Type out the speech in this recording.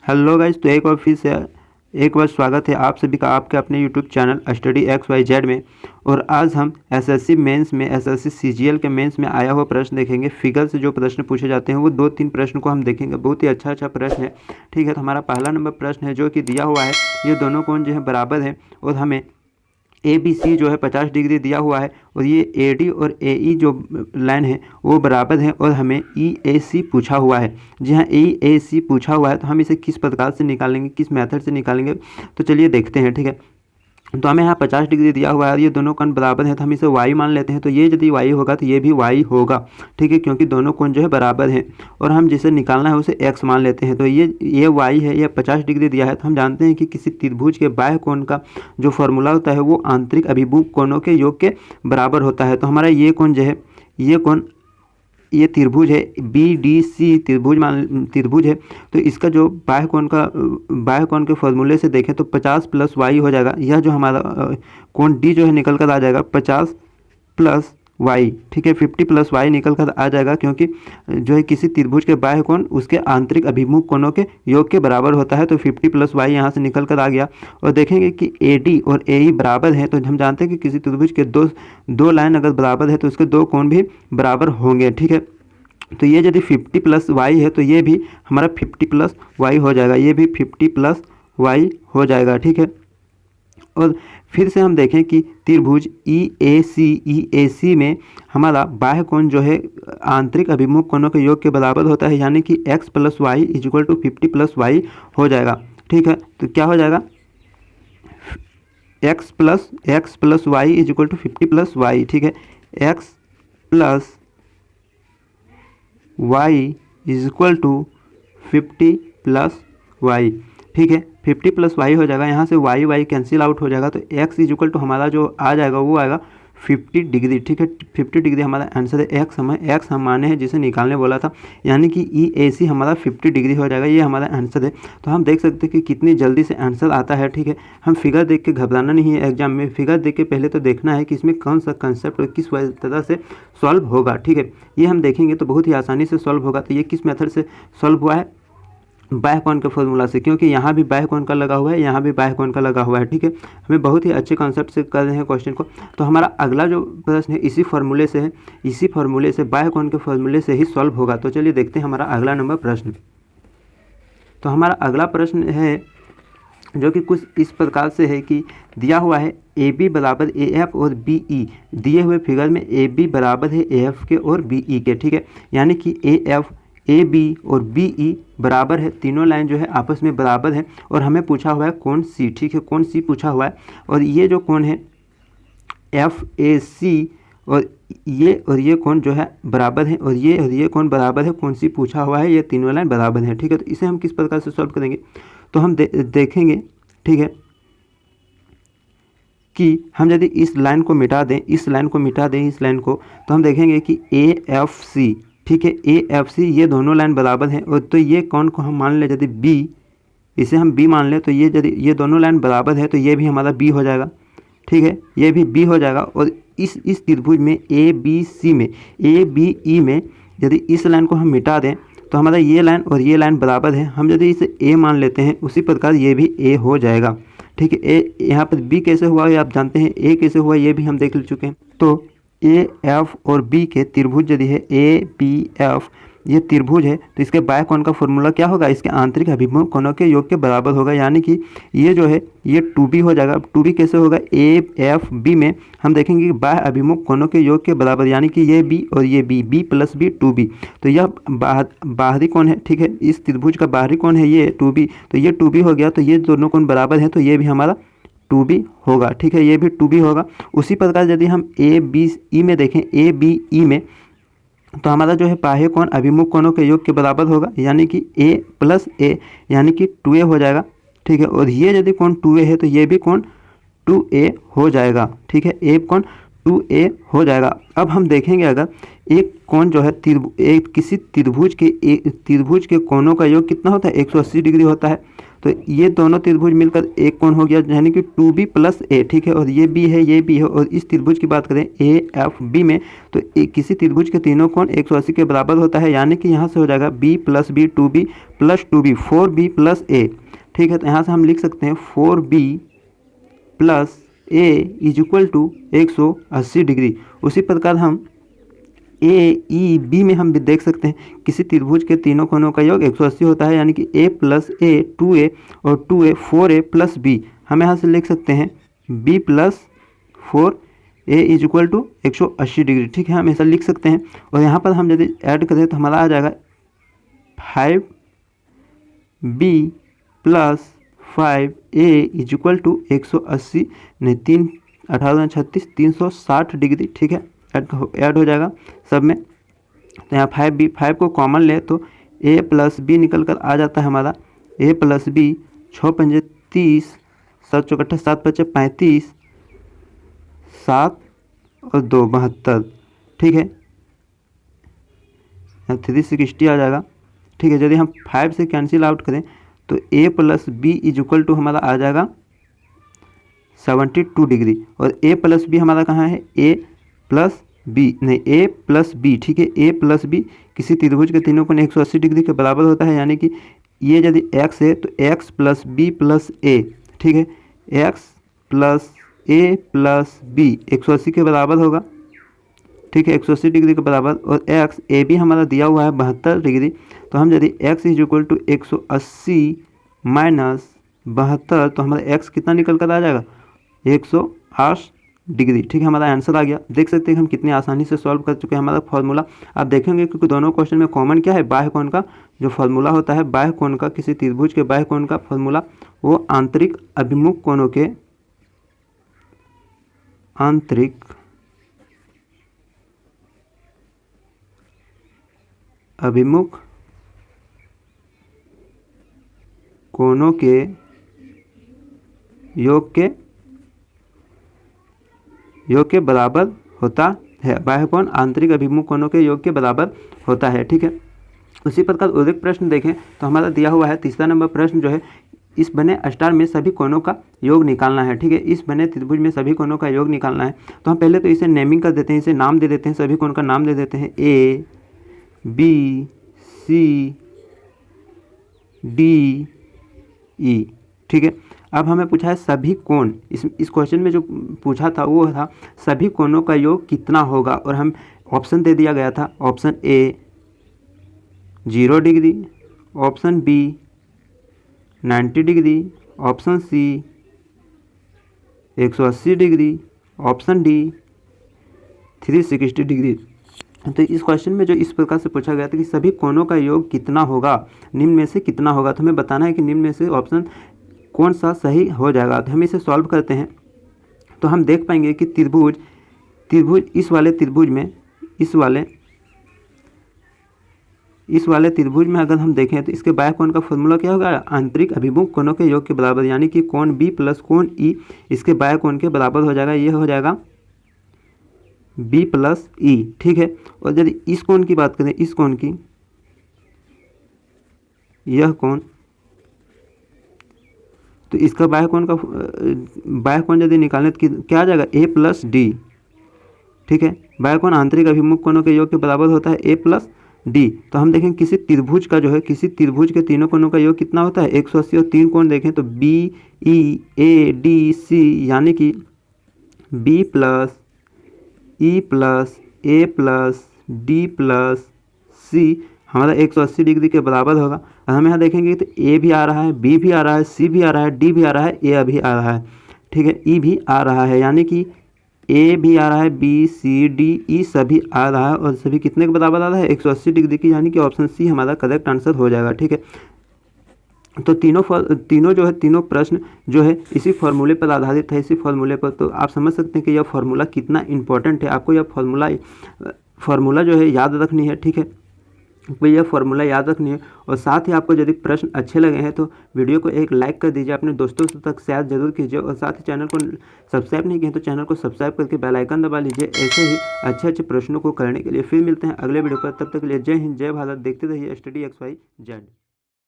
Hello guys, तो एक बार फिर से एक बार स्वागत है आप सभी का आपके अपने YouTube channel study X Y Z में। और आज हम एसएससी मेंस में एसएससी सीजीएल के मेंस में आया हुआ प्रश्न देखेंगे। फिगर से जो प्रश्न पूछे जाते हैं वो 2-3 प्रश्न को हम देखेंगे। बहुत ही अच्छा प्रश्न है, ठीक है। तो हमारा पहला नंबर प्रश्न है जो कि दिया हुआ है, ये दोनों कोण जो है बराबर है और हमें ABC जो है 50 डिग्री दिया हुआ है और ये AD और AE जो लाइन है वो बराबर है और हमें EAC पूछा हुआ है। जी हाँ, EAC पूछा हुआ है, तो हम इसे किस प्रकार से निकालेंगे, किस मेथड से निकालेंगे, तो चलिए देखते हैं, ठीक है। तो हमें यहाँ 50 डिग्री दिया हुआ है और ये दोनों कोण बराबर है, तो हम इसे y मान लेते हैं। तो ये यदि y होगा तो ये भी y होगा, ठीक है, क्योंकि दोनों कोण जो है बराबर हैं। और हम जिसे निकालना है उसे x मान लेते हैं। तो ये y है, ये 50 डिग्री दिया है। तो हम जानते हैं कि किसी त्रिभुज के बाह्य कोण का जो फॉर्मूला होता है वो आंतरिक अभिमुख कोणों के योग के बराबर होता है। तो हमारा ये कोण जो है, ये त्रिभुज है BDC त्रिभुज है। तो इसका जो बाह्य कोण के फॉर्मूले से देखें तो 50 प्लस y हो जाएगा। यह जो हमारा कोण D जो है निकल कर आ जाएगा 50 प्लस y, ठीक है, 50 प्लस y निकल कर आ जाएगा, क्योंकि जो है किसी त्रिभुज के बाह्य कोण उसके आंतरिक अभिमुख कोणों के योग के बराबर होता है। तो 50 प्लस y यहाँ से निकल कर आ गया। और देखेंगे कि AD और AE बराबर है, तो हम जानते हैं कि किसी त्रिभुज के दो लाइन अगर बराबर है तो उसके दो कोण भी बराबर होंगे, ठीक है। तो ये यदि 50 प्लस y है तो ये भी हमारा 50 प्लस y हो जाएगा, ये भी 50 प्लस y हो जाएगा, ठीक है। और फिर से हम देखें कि त्रिभुज EAC में हमारा बाह्य कोण जो है आंतरिक अभिमुख कोणों के योग के बराबर होता है, यानी कि x plus y equal to 50 plus y हो जाएगा, ठीक है। तो क्या हो जाएगा, x plus y equal to 50 plus y, ठीक है। x plus y equal to 50 plus y, ठीक है। 50 प्लस वाई हो जाएगा, यहाँ से y कैंसिल आउट हो जाएगा। तो x इक्वल टू हमारा जो आ जाएगा वो आएगा 50 डिग्री, ठीक है। 50 डिग्री हमारा आंसर है। x हम माने हैं जिसे निकालने बोला था, यानी कि EAC हमारा 50 डिग्री हो जाएगा, ये हमारा आंसर है। तो हम देख सकते हैं कि कितनी जल्दी से आंसर आता है, ठीक है। हम फिगर देख के घबराना नहीं है एग्जाम में। फिगर देख के पहले तो देखना है कि इसमें कौन सा कंसेप्ट और किस तरह से सॉल्व होगा, ठीक है। ये हम देखेंगे तो बहुत ही आसानी से सॉल्व होगा। तो ये किस मेथड से सॉल्व हुआ है, बाह्य कोण के फॉर्मूला से, क्योंकि यहाँ भी बाह्य कोण का लगा हुआ है, यहाँ भी बाह्य कोण का लगा हुआ है, ठीक है। हमें बहुत ही अच्छे कॉन्सेप्ट से कर रहे हैं क्वेश्चन को। तो हमारा अगला जो प्रश्न है इसी फॉर्मूले से है, इसी फॉर्मूले से बाह्य कोण के फॉर्मूले से ही सॉल्व होगा। तो चलिए देखते हैं हमारा अगला नंबर प्रश्न। तो हमारा अगला प्रश्न है जो कि कुछ इस प्रकार से है कि दिया हुआ है AB बराबर AF और BE। दिए हुए फिगर में AB बराबर है AF के और BE के, ठीक है। यानी कि AB और BE बराबर है, तीनों लाइन जो है आपस में बराबर है। और हमें पूछा हुआ है कोण C, ठीक है, कोण C पूछा हुआ है। और ये जो कोण है FAC और ये कोण जो है बराबर है, और ये कोण बराबर है, कोण C पूछा हुआ है, ये तीनों लाइन बराबर है, ठीक है। तो इसे हम किस प्रकार से सॉल्व करेंगे, तो हम देखेंगे, ठीक है, कि हम यदि इस लाइन को मिटा दें, इस लाइन को, तो हम देखेंगे कि AFC, ठीक है, AFC ये दोनों लाइन बराबर हैं। और तो ये कोण को हम मान लें यदि B, इसे हम B मान लें, तो ये यदि ये दोनों लाइन बराबर है तो ये भी हमारा B हो जाएगा, ठीक है, ये भी B हो जाएगा। और इस त्रिभुज में ABE में यदि इस लाइन को हम मिटा दें तो हमारा ये लाइन और ये लाइन बराबर है। हम यदि इसे A मान लेते हैं उसी प्रकार ये भी A हो जाएगा, ठीक है। A यहाँ पर B कैसे हुआ ये आप जानते हैं, A कैसे हुआ ये भी हम देख चुके हैं। तो AF और B के त्रिभुज यदि है ABF, ये त्रिभुज है, तो इसके बाह्य कोण का फॉर्मूला क्या होगा, इसके आंतरिक अभिमुख कोणों के योग के बराबर होगा, यानी कि ये जो है ये 2B हो जाएगा। 2B कैसे होगा, AFB में हम देखेंगे कि बाह्य अभिमुख कोणों के योग के बराबर, यानी कि ये B और ये B प्लस B 2B। तो यह बाहरी कोण है, ठीक है, इस त्रिभुज का बाहरी कोण है ये 2B। तो ये 2B हो गया, तो ये दोनों कोण बराबर है, तो ये भी हमारा 2B होगा, ठीक है, ये भी 2B होगा। उसी प्रकार यदि हम ABE में देखें, ABE में, तो हमारा जो है बाह्य कोण अभिमुख कोणों के योग के बराबर होगा, यानी कि A प्लस A, यानी कि 2A हो जाएगा, ठीक है। और ये यदि कोण 2A है तो ये भी कोण 2A हो जाएगा, ठीक है, A कोण 2a हो जाएगा। अब हम देखेंगे अगर एक कोण जो है किसी त्रिभुज के कोणों का योग कितना होता है 180 डिग्री होता है। तो ये दोनों त्रिभुज मिलकर एक कोण हो गया यानी कि 2b + a, ठीक है। और ये b है, ये b है। और इस त्रिभुज की बात करें AFB में, तो किसी त्रिभुज के तीनों कोण 180 के बराबर होता है, यानी कि यहाँ से हो जाएगा b + b 2b + 2b 4b + a, ठीक है। तो यहाँ से हम लिख सकते हैं 4b + a = 180 डिग्री। उसी प्रकार हम AEB में हम भी देख सकते हैं किसी त्रिभुज के तीनों कोणों का योग 180 होता है, यानी कि a + a 2a और 2a 4a + b। हम यहाँ से लिख सकते हैं b + 4a = 180 डिग्री, ठीक है। हम ऐसा लिख सकते हैं। और यहाँ पर हम यदि ऐड करें तो हमारा आ जाएगा 5b + 5a = 180 नहीं 3 18 36 360 डिग्री, ठीक है। ऐड हो जाएगा सब में। तो यहाँ 5 को कॉमन ले तो a + b निकल कर आ जाता है हमारा a + b 6 पंजे 30 7 चौकट्ठा 7 पच्चे 35 7 और 2 72, ठीक है। 360 आ जाएगा, ठीक है। यदि हम 5 से कैंसिल आउट करें तो a + b = हमारा आ जाएगा 72 डिग्री। और a + b हमारा कहाँ है a + b नहीं a + b, ठीक है। a + b किसी त्रिभुज के तीनों कोण 180 डिग्री के बराबर होता है, यानी कि ये यदि x है तो x + b + a, ठीक है। x + a + b 180 के बराबर होगा, ठीक है, 180 डिग्री के बराबर। और x a b हमारा दिया हुआ है 72 डिग्री। तो हम यदि x = 180 - 72 तो हमारा x कितना निकल कर आ जाएगा 108 डिग्री, ठीक है। हमारा आंसर आ गया। देख सकते हैं हम कितनी आसानी से सॉल्व कर चुके हैं हमारा फॉर्मूला। आप देखेंगे क्योंकि दोनों क्वेश्चन में कॉमन क्या है, बाह्य कोण का जो फॉर्मूला होता है, बाह्य कोण का किसी त्रिभुज के बाह्य कोण का फॉर्मूला वो आंतरिक अभिमुख कोणों के योग के बराबर होता है। बाह्य कोण आंतरिक अभिमुख कोणों के योग के बराबर होता है, ठीक है। उसी प्रकार उर्वरक प्रश्न देखें तो हमारा दिया हुआ है तीसरा नंबर प्रश्न जो है, इस बने अस्टार में सभी कोणों का योग निकालना है, ठीक है। इस बने त्रिभुज में सभी कोणों का योग निकालना है। तो हम पहले तो इसे नेमिंग कर देते हैं, इसे नाम दे देते हैं, सभी कोण का नाम दे देते हैं A B C D E, ठीक है। अब हमें पूछा है सभी कोण, इस क्वेश्चन में जो पूछा था वो था सभी कोणों का योग कितना होगा। और हम ऑप्शन दे दिया गया था, option A 0 degree, option B 90 degree, option C 180 degree, option D 360 degree. तो इस क्वेश्चन में जो इस प्रकार से पूछा गया था कि सभी कोणों का योग कितना होगा, निम्न में से कितना होगा, तो हमें बताना है कि निम्न में से ऑप्शन कौन सा सही हो जाएगा। तो हम इसे सॉल्व करते हैं तो हम देख पाएंगे कि त्रिभुज इस वाले त्रिभुज में अगर हम देखें तो इसके बाह्य कोण का फॉर्मूला क्या होगा, आंतरिक अभिमुख कोणों के योग के बराबर, यानी कि कोण B + कोण E इसके बाह्य कोण के बराबर हो जाएगा। ये हो जाएगा B + E, ठीक है। और यदि इस कोण की बात करें, इस कोण की, यह कोण, तो इसका बाह्य कोण यदि निकालें तो क्या आ जाएगा A + D, ठीक है। बाह्य कोण आंतरिक अभिमुख कोणों के योग के बराबर होता है A + D। तो हम देखें किसी त्रिभुज का जो है, किसी त्रिभुज के तीनों कोणों का योग कितना होता है 180। और तीन कोण देखें तो B E A D C, यानी कि B + E + A + D + C हमारा 180 डिग्री के बराबर होगा। और हम यहाँ देखेंगे तो A भी आ रहा है, B भी आ रहा है, C भी आ रहा है, D भी आ रहा है, A भी आ रहा है, ठीक है, E भी आ रहा है, यानी कि A भी आ रहा है, B C D E सभी आ रहा है। और सभी कितने के बराबर आ रहा है 180 डिग्री की, यानी कि ऑप्शन C हमारा करेक्ट आंसर हो जाएगा, ठीक है। तो तीनों प्रश्न जो है इसी फॉर्मूले पर आधारित है, इसी फॉर्मूले पर। तो आप समझ सकते हैं कि यह फॉर्मूला कितना इंपॉर्टेंट है। आपको यह फॉर्मूला जो है याद रखनी है, ठीक है। आपको यह फॉर्मूला याद रखनी है। और साथ ही आपको यदि प्रश्न अच्छे लगे हैं तो वीडियो को एक लाइक कर दीजिए, अपने दोस्तों तक शेयर जरूर कीजिए और साथ ही चैनल को सब्सक्राइब नहीं किए तो चैनल को सब्सक्राइब करके बेल आइकन दबा लीजिए ऐसे ही अच्छे अच्छे प्रश्नों को करने के लिए। फिर मिलते हैं अगले वीडियो पर, तब तक के लिए जय हिंद जय भारत। देखते रहिए StudyXYZ।